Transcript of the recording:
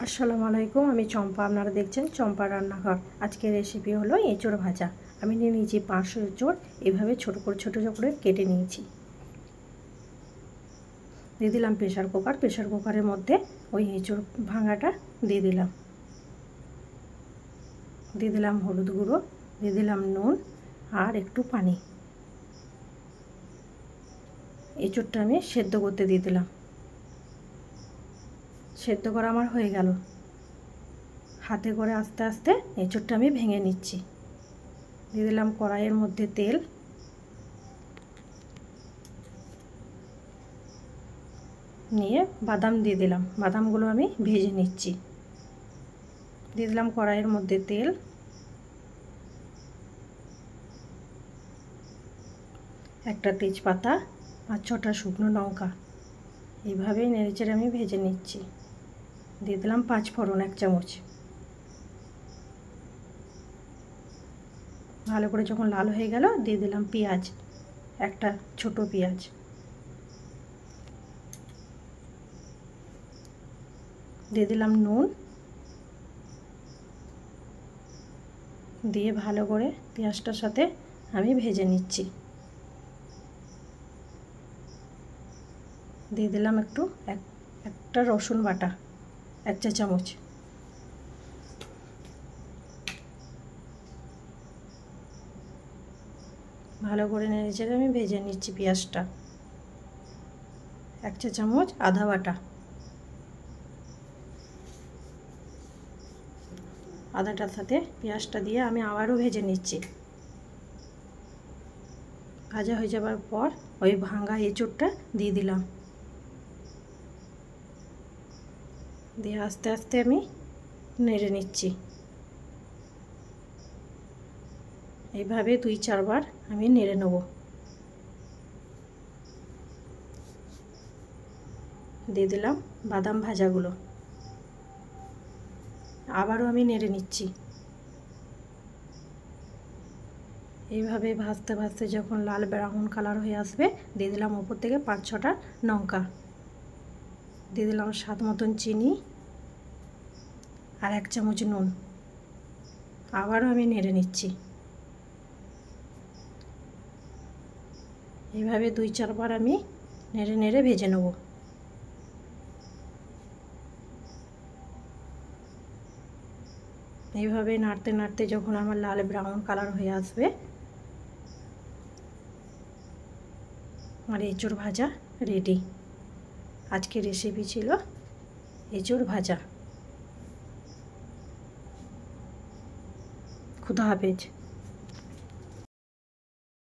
আসসালামু আলাইকুম, আমি চম্পা। আপনারা দেখছেন চম্পা রান্নাঘর। আজকের রেসিপি হলো এঁচোড় ভাজা। আমি নিয়ে নিয়েছি 500 এঁচোড়, এভাবে ছোট করে কেটে নিয়েছি। দিয়ে দিলাম প্রেসার কুকারের মধ্যে ওই এঁচোড় ভাঙাটা দিয়ে দিলাম হলুদ গুঁড়ো, দিয়ে দিলাম নুন আর একটু পানি। এঁচোড়টা আমি সেদ্ধ করতে দিয়ে দিলাম। সেদ্ধ করা আমার হয়ে গেল। হাতে করে আস্তে আস্তে এঁচোড়টা আমি ভেঙে নিচ্ছি। দিয়ে দিলাম কড়াইয়ের মধ্যে তেল, নিয়ে বাদাম দিয়ে দিলাম। বাদামগুলো আমি ভেজে নিচ্ছি। দিয়ে দিলাম কড়াইয়ের মধ্যে তেল, একটা তেজপাতা আর 6টা শুকনো লঙ্কা। এইভাবেই নেড়েচেড়ে আমি ভেজে নিচ্ছি। দিয়ে দিলাম 5 ফোড়ন 1 চামচ। ভালো করে যখন লাল হয়ে গেল দিয়ে দিলাম পেঁয়াজ, একটা ছোট পেঁয়াজ। দিয়ে দিলাম নুন, দিয়ে ভালো করে পেঁয়াজটার সাথে আমি ভেজে নিচ্ছি। দিয়ে দিলাম একটা রসুন বাটা 1 চা চামচ। ভালো করে নেড়েচেড়ে আমি ভেজে নিচ্ছি পেঁয়াজটা। 1 চা চামচ আদা বাটা। আদাটার সাথে পেঁয়াজটা দিয়ে আমি আবারও ভেজে নিচ্ছি। ভাজা হয়ে যাবার পর ওই ভাঙা এঁচোড়টা দিয়ে দিলাম। দিয়ে আস্তে আস্তে আমি নেড়ে নিচ্ছি। এইভাবে 2-4 বার আমি নেড়ে নেব। দিয়ে দিলাম বাদাম ভাজাগুলো, আবারও আমি নেড়ে নিচ্ছি। এইভাবে ভাজতে ভাজতে যখন লাল ব্রাউন কালার হয়ে আসবে দিয়ে দিলাম ওপর থেকে 5-6টা লঙ্কা। দিয়ে দিলাম স্বাদ মতন চিনি আর 1 চামচ নুন। আবারও আমি নেড়ে নিচ্ছি। এইভাবে 2-4 বার আমি নেড়ে নেড়ে ভেজে নেব। এইভাবে নাড়তে নাড়তে যখন আমার লাল ব্রাউন কালার হয়ে আসবে আমার এঁচোড় ভাজা রেডি। আজকের রেসিপি ছিল এঁচোড় ভাজা। খুদা হাফেজ।